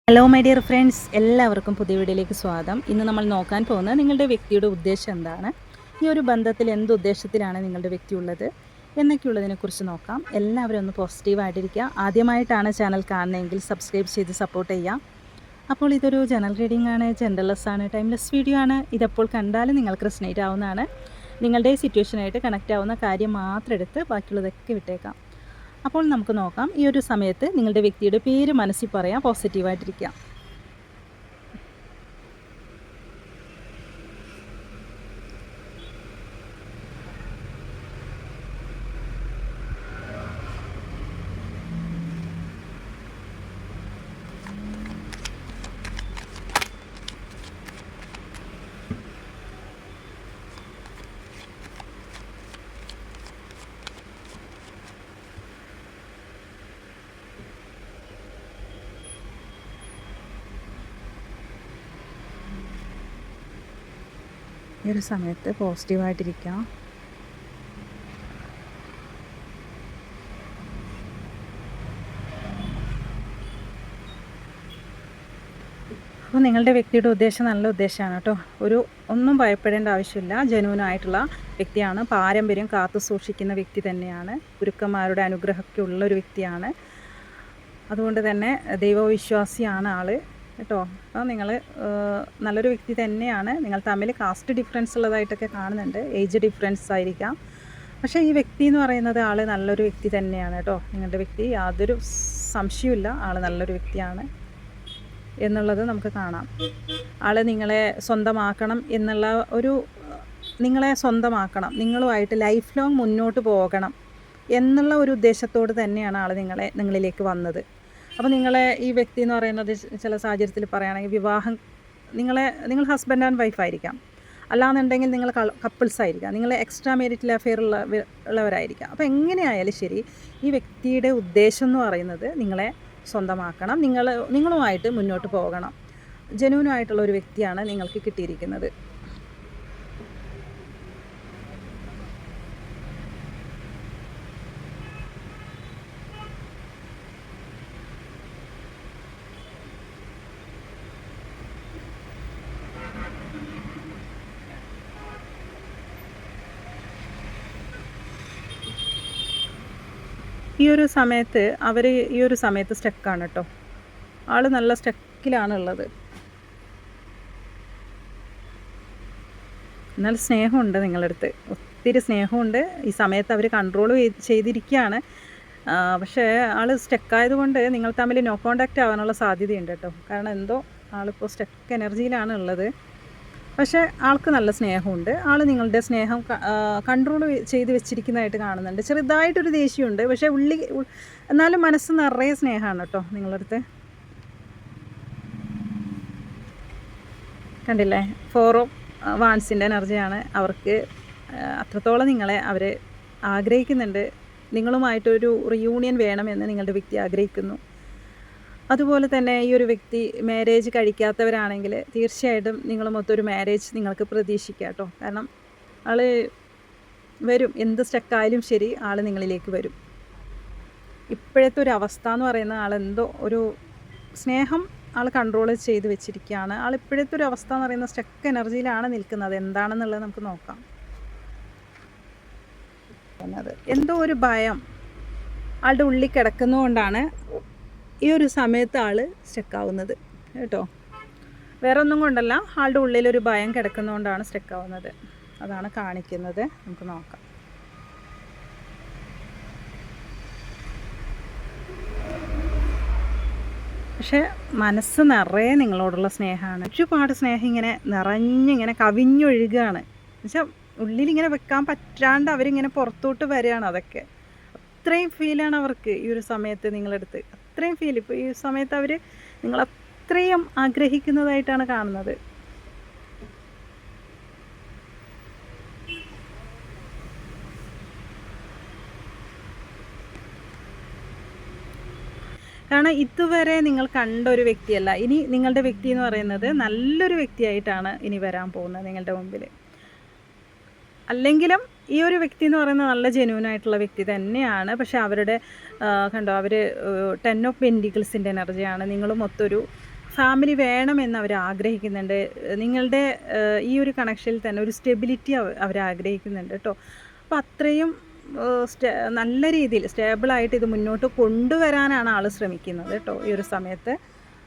Hello my dear friends, എല്ലാവർക്കും പുതിയ വീഡിയോയിലേക്ക് സ്വാഗതം. ഇന്ന് നമ്മൾ നോക്കാൻ പോകുന്നത് നിങ്ങളുടെ വ്യക്തിയുടെ ഉദ്ദേശം എന്താണ്, ഈ ഒരു ബന്ധത്തിൽ എന്ത് ഉദ്ദേശത്തിലാണ് നിങ്ങളുടെ വ്യക്തി ഉള്ളത് എന്നൊക്കെയുള്ളതിനെക്കുറിച്ച് നോക്കാം. എല്ലാവരും ഒന്ന് പോസിറ്റീവായിട്ടിരിക്കുക. ആദ്യമായിട്ടാണ് ചാനൽ കാണുന്നതെങ്കിൽ സബ്സ്ക്രൈബ് ചെയ്ത് സപ്പോർട്ട് ചെയ്യാം. അപ്പോൾ ഇതൊരു ജനറൽ റീഡിംഗ് ആണ്, ജെൻഡർലെസ് ആണ്, ടൈംലെസ് വീഡിയോ ആണ്. ഇതെപ്പോൾ കണ്ടാലും നിങ്ങൾക്ക് റെസനേറ്റ് ആവുന്നതാണ്. നിങ്ങളുടെ സിറ്റുവേഷനായിട്ട് കണക്റ്റ് ആവുന്ന കാര്യം മാത്രം എടുത്ത് ബാക്കിയുള്ളതൊക്കെ വിട്ടേക്കാം. അപ്പോൾ നമുക്ക് നോക്കാം. ഈ ഒരു സമയത്ത് നിങ്ങളുടെ വ്യക്തിയുടെ പേര് മനസ്സിൽ പറയാം, പോസിറ്റീവായിട്ടിരിക്കാം. ഈ ഒരു സമയത്ത് പോസിറ്റീവായിട്ടിരിക്കാം. അപ്പോൾ നിങ്ങളുടെ വ്യക്തിയുടെ ഉദ്ദേശം നല്ല ഉദ്ദേശമാണ് കേട്ടോ. ഒന്നും ഭയപ്പെടേണ്ട ആവശ്യമില്ല. ജനുവിനായിട്ടുള്ള വ്യക്തിയാണ്. പാരമ്പര്യം കാത്തു സൂക്ഷിക്കുന്ന വ്യക്തി തന്നെയാണ്. ഗുരുക്കന്മാരുടെ അനുഗ്രഹമൊക്കെ ഉള്ളൊരു വ്യക്തിയാണ്. അതുകൊണ്ട് തന്നെ ദൈവവിശ്വാസിയാണ് ആൾ കേട്ടോ. അപ്പോൾ നിങ്ങൾ നല്ലൊരു വ്യക്തി തന്നെയാണ്. നിങ്ങൾ തമ്മിൽ കാസ്റ്റ് ഡിഫറൻസ് ഉള്ളതായിട്ടൊക്കെ കാണുന്നുണ്ട്. ഏജ് ഡിഫറൻസ് ആയിരിക്കാം. പക്ഷേ ഈ വ്യക്തി എന്ന് പറയുന്നത് ആൾ നല്ലൊരു വ്യക്തി തന്നെയാണ് കേട്ടോ. നിങ്ങളുടെ വ്യക്തി യാതൊരു സംശയമില്ല, ആൾ നല്ലൊരു വ്യക്തിയാണ് എന്നുള്ളത് നമുക്ക് കാണാം. ആൾ നിങ്ങളെ സ്വന്തമാക്കണം എന്നുള്ള നിങ്ങളെ സ്വന്തമാക്കണം, നിങ്ങളുമായിട്ട് ലൈഫ് ലോങ് മുന്നോട്ട് പോകണം എന്നുള്ള ഒരു ഉദ്ദേശത്തോട് തന്നെയാണ് ആൾ നിങ്ങളിലേക്ക് വന്നത്. അപ്പോൾ ഈ വ്യക്തി എന്ന് പറയുന്നത് ചില സാഹചര്യത്തിൽ പറയുകയാണെങ്കിൽ നിങ്ങൾ ഹസ്ബൻഡ് ആൻഡ് വൈഫ് ആയിരിക്കാം, അല്ലാന്നുണ്ടെങ്കിൽ നിങ്ങൾ കപ്പിൾസ് ആയിരിക്കാം, നിങ്ങൾ എക്സ്ട്രാ മെരിറ്റൽ അഫെയർ ഉള്ളവരായിരിക്കാം. അപ്പോൾ എങ്ങനെയായാലും ശരി, ഈ വ്യക്തിയുടെ ഉദ്ദേശം എന്ന് പറയുന്നത് നിങ്ങളെ സ്വന്തമാക്കണം, നിങ്ങളുമായിട്ട് മുന്നോട്ട് പോകണം. ജനുവിനായിട്ടുള്ള ഒരു വ്യക്തിയാണ് നിങ്ങൾക്ക് കിട്ടിയിരിക്കുന്നത്. ഈ ഒരു സമയത്ത് സ്റ്റക്കാണ് കേട്ടോ. ആൾ നല്ല സ്റ്റക്കിലാണ് ഉള്ളത്. എന്നാൽ സ്നേഹമുണ്ട് നിങ്ങളുടെ അടുത്ത്, ഒത്തിരി സ്നേഹമുണ്ട്. ഈ സമയത്ത് അവർ കൺട്രോൾ ചെയ്തിരിക്കുകയാണ്. പക്ഷേ ആൾ സ്റ്റക്കായതുകൊണ്ട് നിങ്ങൾ തമ്മിൽ നോ കോണ്ടാക്റ്റ് ആവാനുള്ള സാധ്യതയുണ്ട് കേട്ടോ. കാരണം എന്തോ ആളിപ്പോൾ സ്റ്റക്ക് എനർജിയിലാണ് ഉള്ളത്. പക്ഷേ ആൾക്ക് നല്ല സ്നേഹമുണ്ട്. ആൾ നിങ്ങളുടെ സ്നേഹം കൺട്രോൾ ചെയ്ത് വെച്ചിരിക്കുന്നതായിട്ട് കാണുന്നുണ്ട്. ചെറുതായിട്ടൊരു ദേഷ്യമുണ്ട്, പക്ഷേ എന്നാലും മനസ്സ് നിറയെ സ്നേഹമാണ് കേട്ടോ നിങ്ങളുടെ അടുത്ത്. കണ്ടില്ലേ, 4 ഓഫ് വാൻസിൻ്റെ എനർജിയാണ് അവർക്ക്. അത്രത്തോളം നിങ്ങളെ അവർ ആഗ്രഹിക്കുന്നുണ്ട്. നിങ്ങളുമായിട്ടൊരു റിയൂണിയൻ വേണമെന്ന് നിങ്ങളുടെ വ്യക്തി ആഗ്രഹിക്കുന്നു. അതുപോലെ തന്നെ ഈ ഒരു വ്യക്തി മാരേജ് കഴിക്കാത്തവരാണെങ്കിൽ തീർച്ചയായിട്ടും നിങ്ങളുമൊത്തൊരു മാരേജ് നിങ്ങൾക്ക് പ്രതീക്ഷിക്കാം കേട്ടോ. കാരണം ആൾ വരും, എന്ത് സ്റ്റക്കായാലും ശരി ആൾ നിങ്ങളിലേക്ക് വരും. ഇപ്പോഴത്തെ ഒരു അവസ്ഥ എന്ന് പറയുന്ന ആളെന്തോ ഒരു സ്നേഹം ആൾ കൺട്രോൾ ചെയ്ത് വെച്ചിരിക്കുകയാണ്. ആൾ ഇപ്പോഴത്തെ ഒരു അവസ്ഥ എന്ന് പറയുന്ന സ്റ്റക്ക് എനർജിയിലാണ് നിൽക്കുന്നത്. എന്താണെന്നുള്ളത് നമുക്ക് നോക്കാം. എന്തോ ഒരു ഭയം ആളുടെ ഉള്ളിൽ കിടക്കുന്നതുകൊണ്ടാണ് ഈ ഒരു സമയത്ത് ആൾ സ്റ്റക്കാവുന്നത് കേട്ടോ. വേറെ ഒന്നും കൊണ്ടല്ല, ആളുടെ ഉള്ളിലൊരു ഭയം കിടക്കുന്നതുകൊണ്ടാണ് സ്റ്റക്കാവുന്നത്. അതാണ് കാണിക്കുന്നത്. നമുക്ക് നോക്കാം. പക്ഷേ മനസ്സ് നിറയെ നിങ്ങളോടുള്ള സ്നേഹമാണ്. ഒരുപാട് സ്നേഹം ഇങ്ങനെ നിറഞ്ഞിങ്ങനെ കവിഞ്ഞൊഴുകുകയാണ്. എന്നുവെച്ചാൽ ഉള്ളിലിങ്ങനെ വെക്കാൻ പറ്റാണ്ട് അവരിങ്ങനെ പുറത്തോട്ട് വരികയാണ്. അതൊക്കെ അത്രയും ഫീലാണ് അവർക്ക് ഈ ഒരു സമയത്ത് നിങ്ങളെടുത്ത്. അത്രയും ഫീൽ ഇപ്പോൾ ഈ സമയത്ത് അവർ നിങ്ങളത്രയും ആഗ്രഹിക്കുന്നതായിട്ടാണ് കാണുന്നത്. കാരണം ഇതുവരെ നിങ്ങൾ കണ്ട ഒരു വ്യക്തിയല്ല. ഇനി നിങ്ങളുടെ വ്യക്തി എന്ന് പറയുന്നത് നല്ലൊരു വ്യക്തിയായിട്ടാണ് ഇനി വരാൻ പോകുന്നത് നിങ്ങളുടെ മുമ്പിൽ. അല്ലെങ്കിലും ഈ ഒരു വ്യക്തി എന്ന് പറയുന്നത് നല്ല ജെന്യൂനായിട്ടുള്ള വ്യക്തി തന്നെയാണ്. പക്ഷേ അവരുടെ കണ്ടോ, അവർ 10 ഓഫ് പെൻറ്റിക്കിൾസിൻ്റെ എനർജിയാണ്. നിങ്ങളും ഒത്തൊരു ഫാമിലി വേണമെന്ന് അവർ ആഗ്രഹിക്കുന്നുണ്ട്. നിങ്ങളുടെ ഈ ഒരു കണക്ഷനിൽ തന്നെ ഒരു സ്റ്റെബിലിറ്റി അവർ ആഗ്രഹിക്കുന്നുണ്ട് കേട്ടോ. അപ്പോൾ അത്രയും നല്ല രീതിയിൽ സ്റ്റേബിളായിട്ട് ഇത് മുന്നോട്ട് കൊണ്ടുവരാനാണ് ആൾ ശ്രമിക്കുന്നത് കേട്ടോ ഈ ഒരു സമയത്ത്.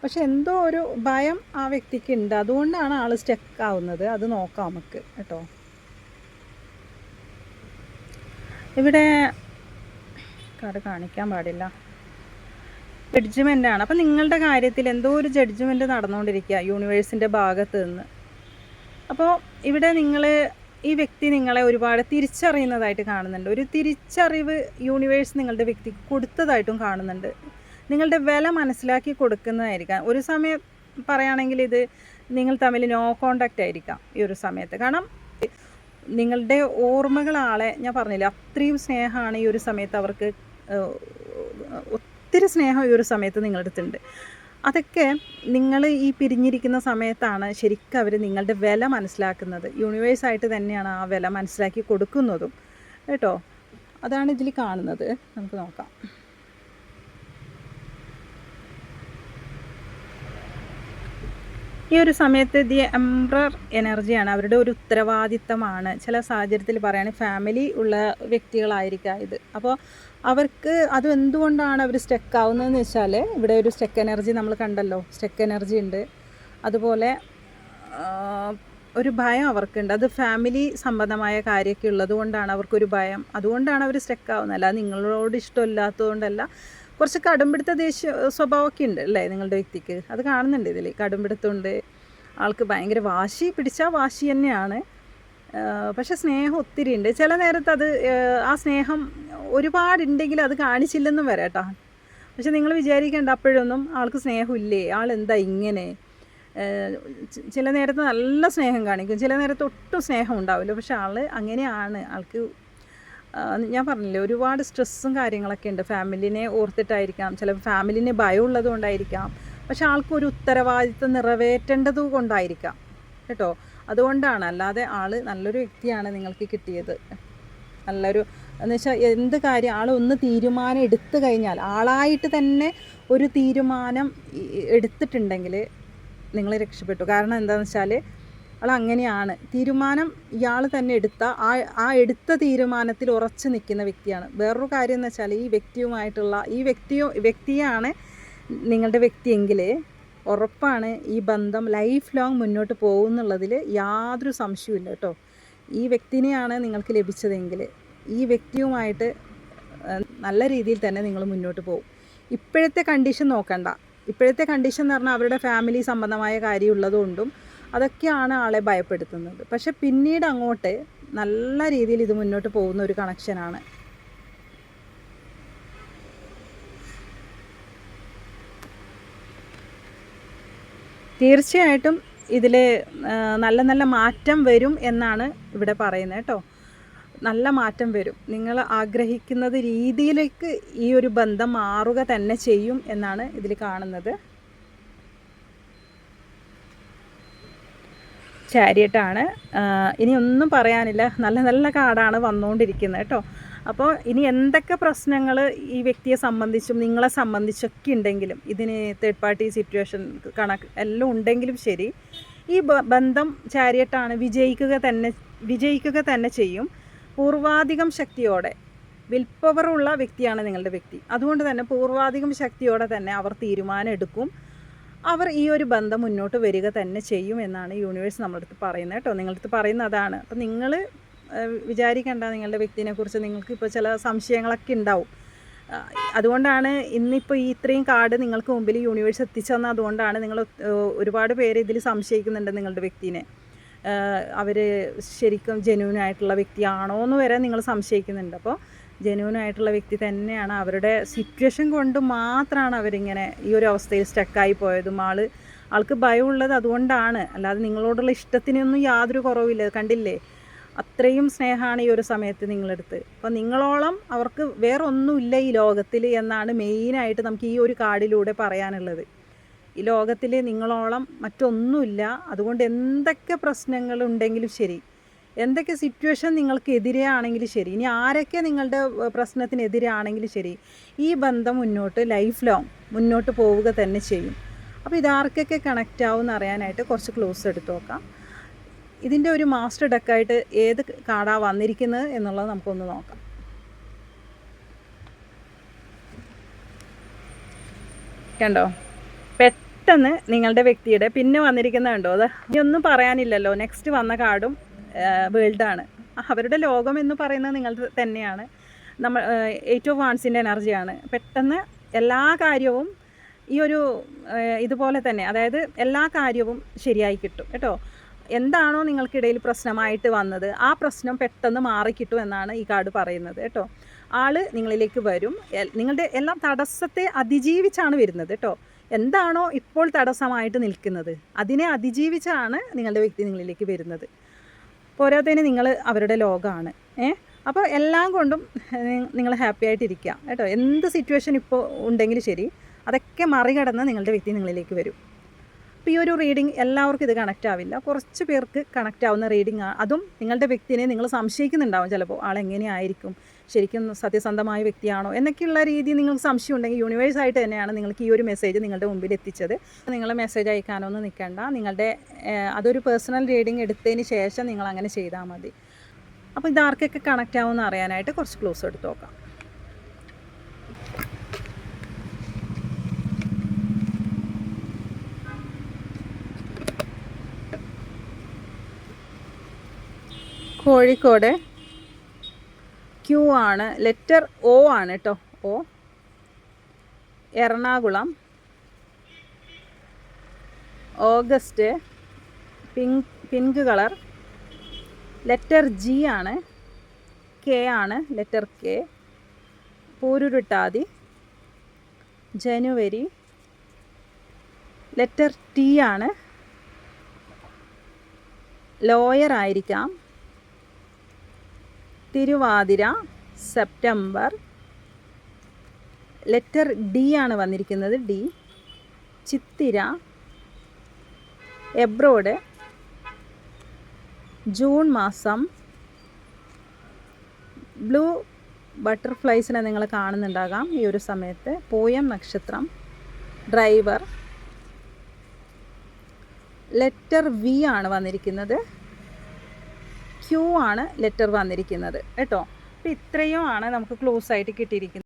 പക്ഷെ എന്തോ ഒരു ഭയം ആ വ്യക്തിക്ക് ഉണ്ട്, അതുകൊണ്ടാണ് ആൾ സ്റ്റക്ക് ആവുന്നത്. അത് നോക്കാം നമുക്ക് കേട്ടോ. ഇവിടെ കാർഡ് കാണിക്കാൻ പാടില്ല, ജഡ്ജ്മെൻ്റ് ആണ്. അപ്പം നിങ്ങളുടെ കാര്യത്തിൽ എന്തോ ഒരു ജഡ്ജ്മെൻറ്റ് നടന്നുകൊണ്ടിരിക്കുക യൂണിവേഴ്സിൻ്റെ ഭാഗത്ത് നിന്ന്. അപ്പോൾ ഇവിടെ ഈ വ്യക്തി നിങ്ങളെ ഒരുപാട് തിരിച്ചറിയുന്നതായിട്ട് കാണുന്നുണ്ട്. ഒരു തിരിച്ചറിവ് യൂണിവേഴ്സ് നിങ്ങളുടെ വ്യക്തിക്ക് കൊടുത്തതായിട്ടും കാണുന്നുണ്ട്. നിങ്ങളുടെ വില മനസ്സിലാക്കി കൊടുക്കുന്നതായിരിക്കാം. ഒരു സമയം പറയുകയാണെങ്കിൽ ഇത് നിങ്ങൾ തമ്മിൽ നോ കോണ്ടാക്റ്റ് ആയിരിക്കാം ഈ ഒരു സമയത്ത്. കാരണം നിങ്ങളുടെ ഓർമ്മകളാളെ ഞാൻ പറഞ്ഞില്ല, അത്രയും സ്നേഹമാണ് ഈ ഒരു സമയത്ത് അവർക്ക്. ഒത്തിരി സ്നേഹം ഈ ഒരു സമയത്ത് നിങ്ങളുടെ അടുത്തുണ്ട്. അതൊക്കെ നിങ്ങൾ ഈ പിരിഞ്ഞിരിക്കുന്ന സമയത്താണ് ശരിക്കും അവർ നിങ്ങളുടെ വില മനസ്സിലാക്കുന്നത്. യൂണിവേഴ്സായിട്ട് തന്നെയാണ് ആ വില മനസ്സിലാക്കി കൊടുക്കുന്നതും കേട്ടോ. അതാണ് ഇതിൽ കാണുന്നത്. നമുക്ക് നോക്കാം. ഈ ഒരു സമയത്ത് ദി എംപറർ എനർജിയാണ്, അവരുടെ ഒരു ഉത്തരവാദിത്തമാണ്. ചില സാഹചര്യത്തിൽ പറയുകയാണെങ്കിൽ ഫാമിലി ഉള്ള വ്യക്തികളായിരിക്കാം ഇത്. അപ്പോൾ അവർക്ക് അത് എന്തുകൊണ്ടാണ് അവർ സ്റ്റക്ക് ആവുന്നതെന്ന് വെച്ചാൽ, ഇവിടെ ഒരു സ്റ്റക്ക് എനർജി നമ്മൾ കണ്ടല്ലോ, സ്റ്റക്ക് എനർജി ഉണ്ട്. അതുപോലെ ഒരു ഭയം അവർക്കുണ്ട്. അത് ഫാമിലി സംബന്ധമായ കാര്യമൊക്കെ ഉള്ളത് കൊണ്ടാണ് അവർക്കൊരു ഭയം. അതുകൊണ്ടാണ് അവർ സ്റ്റക്ക് ആവുന്നത്. അല്ല നിങ്ങളോട് ഇഷ്ടമില്ലാത്തതുകൊണ്ടല്ല. കുറച്ച് കടുംപിടുത്ത സ്വഭാവമൊക്കെ ഉണ്ട് അല്ലേ നിങ്ങളുടെ വ്യക്തിക്ക്. അത് കാണുന്നുണ്ട് ഇതിൽ. കടുംപിടുത്തമുണ്ട്. ആൾക്ക് ഭയങ്കര വാശി പിടിച്ചാൽ വാശി തന്നെയാണ്. പക്ഷെ സ്നേഹം ഒത്തിരി ഉണ്ട്. ചില നേരത്ത് അത് ആ സ്നേഹം ഒരുപാടുണ്ടെങ്കിൽ അത് കാണിച്ചില്ലെന്നും വരാം കേട്ടോ. പക്ഷെ നിങ്ങൾ വിചാരിക്കേണ്ട അപ്പോഴൊന്നും ആൾക്ക് സ്നേഹമില്ലേ, ആളെന്താ ഇങ്ങനെ. ചില നേരത്ത് നല്ല സ്നേഹം കാണിക്കും, ചില നേരത്ത് ഒട്ടും സ്നേഹം ഉണ്ടാവില്ല. പക്ഷെ ആൾ അങ്ങനെയാണ്. ആൾക്ക് ഞാൻ പറഞ്ഞില്ലേ ഒരുപാട് സ്ട്രെസ്സും കാര്യങ്ങളൊക്കെ ഉണ്ട്. ഫാമിലിനെ ഓർത്തിട്ടായിരിക്കാം, ചിലപ്പോൾ ഫാമിലിനെ ഭയം ഉള്ളത് കൊണ്ടായിരിക്കാം. പക്ഷെ ആൾക്കൊരു ഉത്തരവാദിത്വം നിറവേറ്റേണ്ടത് കൊണ്ടായിരിക്കാം കേട്ടോ. അതുകൊണ്ടാണ്. അല്ലാതെ ആൾ നല്ലൊരു വ്യക്തിയാണ് നിങ്ങൾക്ക് കിട്ടിയത്. നല്ലൊരു എന്ന് വെച്ചാൽ എന്ത് കാര്യം ആൾ ഒന്ന് തീരുമാനം എടുത്തു കഴിഞ്ഞാൽ, ആളായിട്ട് തന്നെ ഒരു തീരുമാനം എടുത്തിട്ടുണ്ടെങ്കിൽ നിങ്ങൾ രക്ഷപ്പെട്ടു. കാരണം എന്താണെന്ന് വെച്ചാൽ അങ്ങനെയാണ്. തീരുമാനം ഇയാൾ തന്നെ എടുത്ത ആ എടുത്ത തീരുമാനത്തിൽ ഉറച്ചു നിൽക്കുന്ന വ്യക്തിയാണ്. വേറൊരു കാര്യം എന്ന് വെച്ചാൽ ഈ വ്യക്തിയാണ് നിങ്ങളുടെ വ്യക്തിയെങ്കിൽ ഉറപ്പാണ് ഈ ബന്ധം ലൈഫ് ലോങ് മുന്നോട്ട് പോകുമെന്നുള്ളതിൽ യാതൊരു സംശയവുമില്ല കേട്ടോ. ഈ വ്യക്തിനെയാണ് നിങ്ങൾക്ക് ലഭിച്ചതെങ്കിൽ ഈ വ്യക്തിയുമായിട്ട് നല്ല രീതിയിൽ തന്നെ നിങ്ങൾ മുന്നോട്ട് പോകും. ഇപ്പോഴത്തെ കണ്ടീഷൻ നോക്കണ്ട. ഇപ്പോഴത്തെ കണ്ടീഷൻ എന്ന് പറഞ്ഞാൽ അവരുടെ ഫാമിലി സംബന്ധമായ കാര്യം ഉള്ളതുകൊണ്ടും അതൊക്കെയാണ് ആളെ ഭയപ്പെടുത്തുന്നത്. പക്ഷെ പിന്നീട് അങ്ങോട്ട് നല്ല രീതിയിൽ ഇത് മുന്നോട്ട് പോകുന്ന ഒരു കണക്ഷനാണ്. തീർച്ചയായിട്ടും ഇതിൽ നല്ല നല്ല മാറ്റം വരും എന്നാണ് ഇവിടെ പറയുന്നത് കേട്ടോ. നല്ല മാറ്റം വരും. നിങ്ങൾ ആഗ്രഹിക്കുന്നത് രീതിയിലേക്ക് ഈ ഒരു ബന്ധം മാറുക തന്നെ ചെയ്യും എന്നാണ് ഇതിൽ കാണുന്നത്. ചാരിയറ്റാണ്. ഇനി ഒന്നും പറയാനില്ല. നല്ല നല്ല കാർഡാണ് വന്നുകൊണ്ടിരിക്കുന്നത് കേട്ടോ. അപ്പോൾ ഇനി എന്തൊക്കെ പ്രശ്നങ്ങൾ ഈ വ്യക്തിയെ സംബന്ധിച്ചും നിങ്ങളെ സംബന്ധിച്ചൊക്കെ ഉണ്ടെങ്കിലും, ഇതിന് തേർഡ് പാർട്ടി സിറ്റുവേഷൻ കണക്ക് എല്ലാം ഉണ്ടെങ്കിലും ശരി, ഈ ബന്ധം ചാരിയറ്റാണ് വിജയിക്കുക തന്നെ ചെയ്യും. പൂർവാധികം ശക്തിയോടെ, വിൽ പവറുള്ള വ്യക്തിയാണ് നിങ്ങളുടെ വ്യക്തി. അതുകൊണ്ട് തന്നെ പൂർവാധികം ശക്തിയോടെ തന്നെ അവർ തീരുമാനം എടുക്കും. അവർ ഈ ഒരു ബന്ധം മുന്നോട്ട് വരിക തന്നെ ചെയ്യും എന്നാണ് യൂണിവേഴ്സ് നമ്മളടുത്ത് പറയുന്നത് കേട്ടോ. നിങ്ങളടുത്ത് പറയുന്നത് അതാണ്. അപ്പം നിങ്ങൾ വിചാരിക്കേണ്ട നിങ്ങളുടെ വ്യക്തിനെക്കുറിച്ച് നിങ്ങൾക്ക് ഇപ്പോൾ ചില സംശയങ്ങളൊക്കെ ഉണ്ടാവും. അതുകൊണ്ടാണ് ഇന്നിപ്പോൾ ഈ ഇത്രയും കാർഡ് നിങ്ങൾക്ക് മുമ്പിൽ യൂണിവേഴ്സ് എത്തിച്ചെന്നത്. അതുകൊണ്ടാണ് നിങ്ങൾ ഒരുപാട് പേര് ഇതിൽ സംശയിക്കുന്നുണ്ട് നിങ്ങളുടെ വ്യക്തിനെ. അവർ ശരിക്കും ജെന്യൂനായിട്ടുള്ള വ്യക്തിയാണോ എന്ന് വരെ നിങ്ങൾ സംശയിക്കുന്നുണ്ട്. അപ്പോൾ ജെന്യൂനായിട്ടുള്ള വ്യക്തി തന്നെയാണ്. അവരുടെ സിറ്റുവേഷൻ കൊണ്ട് മാത്രമാണ് അവരിങ്ങനെ ഈ ഒരു അവസ്ഥയിൽ സ്റ്റക്കായി പോയതും. ആൾക്ക് ഭയമുള്ളത് അതുകൊണ്ടാണ്. അല്ലാതെ നിങ്ങളോടുള്ള ഇഷ്ടത്തിനൊന്നും യാതൊരു കുറവില്ല. കണ്ടില്ലേ, അത്രയും സ്നേഹമാണ് ഈ ഒരു സമയത്ത് നിങ്ങളെടുത്ത്. അപ്പോൾ നിങ്ങളോളം അവർക്ക് വേറൊന്നുമില്ല ഈ ലോകത്തിൽ എന്നാണ് മെയിനായിട്ട് നമുക്ക് ഈ ഒരു കാർഡിലൂടെ പറയാനുള്ളത്. ഈ ലോകത്തിൽ നിങ്ങളോളം മറ്റൊന്നുമില്ല. അതുകൊണ്ട് എന്തൊക്കെ പ്രശ്നങ്ങളുണ്ടെങ്കിലും ശരി, എന്തൊക്കെ സിറ്റുവേഷൻ നിങ്ങൾക്ക് എതിരെയാണെങ്കിലും ശരി, ഇനി ആരൊക്കെ നിങ്ങളുടെ പ്രശ്നത്തിനെതിരാണെങ്കിലും ശരി, ഈ ബന്ധം ലൈഫ് ലോങ് മുന്നോട്ട് പോവുക തന്നെ ചെയ്യും. അപ്പോൾ ഇതാർക്കൊക്കെ കണക്റ്റ് ആവും എന്ന് അറിയാനായിട്ട് കുറച്ച് ക്ലൂസ് എടുത്ത് നോക്കാം. ഇതിൻ്റെ ഒരു മാസ്റ്റർ ഡെക്കായിട്ട് ഏത് കാർഡാണ് വന്നിരിക്കുന്നത് എന്നുള്ളത് നമുക്കൊന്ന് നോക്കാം. കണ്ടോ, പെട്ടെന്ന് നിങ്ങളുടെ വ്യക്തിയുടെ പിന്നെ വന്നിരിക്കുന്നത് കണ്ടോ, അത് ഇനിയൊന്നും പറയാനില്ലല്ലോ. നെക്സ്റ്റ് വന്ന കാർഡും വേൾഡാണ്. അവരുടെ ലോകം എന്ന് പറയുന്നത് നിങ്ങൾ തന്നെയാണ്. നമ്മൾ 8 ഓഫ് വാൺസിൻ്റെ എനർജിയാണ്. പെട്ടെന്ന് എല്ലാ കാര്യവും ഈ ഒരു ഇതുപോലെ തന്നെ, അതായത് എല്ലാ കാര്യവും ശരിയായി കിട്ടും കേട്ടോ. എന്താണോ നിങ്ങൾക്കിടയിൽ പ്രശ്നമായിട്ട് വന്നത് ആ പ്രശ്നം പെട്ടെന്ന് മാറിക്കിട്ടും എന്നാണ് ഈ കാർഡ് പറയുന്നത് കേട്ടോ. ആൾ നിങ്ങളിലേക്ക് വരും. നിങ്ങളുടെ എല്ലാം തടസ്സത്തെ അതിജീവിച്ചാണ് വരുന്നത് കേട്ടോ. എന്താണോ ഇപ്പോൾ തടസ്സമായിട്ട് നിൽക്കുന്നത് അതിനെ അതിജീവിച്ചാണ് നിങ്ങളുടെ വ്യക്തി നിങ്ങളിലേക്ക് വരുന്നത്. പോരാത്തതിന് നിങ്ങൾ അവരുടെ ലോകമാണ്. അപ്പോൾ എല്ലാം കൊണ്ടും നിങ്ങൾ ഹാപ്പി ആയിട്ടിരിക്കുക കേട്ടോ. എന്ത് സിറ്റുവേഷൻ ഇപ്പോൾ ഉണ്ടെങ്കിലും ശരി, അതൊക്കെ മറികടന്ന് നിങ്ങളുടെ വ്യക്തി നിങ്ങളിലേക്ക് വരും. അപ്പോൾ ഈ ഒരു റീഡിങ് എല്ലാവർക്കും ഇത് കണക്റ്റ് ആവില്ല. കുറച്ച് പേർക്ക് കണക്റ്റ് ആവുന്ന റീഡിങ് ആണ്. അതും നിങ്ങളുടെ വ്യക്തിനെ നിങ്ങൾ സംശയിക്കുന്നുണ്ടാവും ചിലപ്പോൾ. ആളെങ്ങനെയായിരിക്കും, ശരിക്കും സത്യസന്ധമായ വ്യക്തിയാണോ എന്നൊക്കെയുള്ള രീതി നിങ്ങൾക്ക് സംശയം ഉണ്ടെങ്കിൽ യൂണിവേഴ്സായിട്ട് തന്നെയാണ് നിങ്ങൾക്ക് ഈ ഒരു മെസ്സേജ് നിങ്ങളുടെ മുമ്പിൽ എത്തിച്ചത്. നിങ്ങൾ മെസ്സേജ് അയക്കാനൊന്നും നിൽക്കേണ്ട. നിങ്ങളുടെ അതൊരു പേഴ്സണൽ റീഡിങ് എടുത്തതിന് ശേഷം നിങ്ങൾ അങ്ങനെ ചെയ്താൽ മതി. അപ്പോൾ ഇതാർക്കൊക്കെ കണക്റ്റ് ആവുമെന്ന് അറിയാനായിട്ട് കുറച്ച് ക്ലൂസ് എടുത്ത് നോക്കാം. കോഴിക്കോട് ക്യൂ ആണ്, ലെറ്റർ O ആണ് കേട്ടോ. O. Ernakulam August pink colour, letter G ആണ്. K ആണ്, ലെറ്റർ K. പൂരുരുട്ടാതി ജനുവരി, ലെറ്റർ T ആണ്. ലോയർ ആയിരിക്കാം. തിരുവാതിര സെപ്റ്റംബർ, ലെറ്റർ D ആണ് വന്നിരിക്കുന്നത്, D. ചിത്തിര എബ്രോഡ് ജൂൺ മാസം. ബ്ലൂ ബട്ടർഫ്ലൈസിനെ നിങ്ങൾ കാണുന്നുണ്ടാകാം ഈ ഒരു സമയത്ത്. പൂയം നക്ഷത്രം, ഡ്രൈവർ, ലെറ്റർ V ആണ് വന്നിരിക്കുന്നത്. Q ആണ് ലെറ്റർ വന്നിരിക്കുന്നത് കേട്ടോ. അപ്പോൾ ഇത്രയും ആണ് നമുക്ക് ക്ലോസ് ആയിട്ട് കിട്ടിയിരിക്കുന്നത്.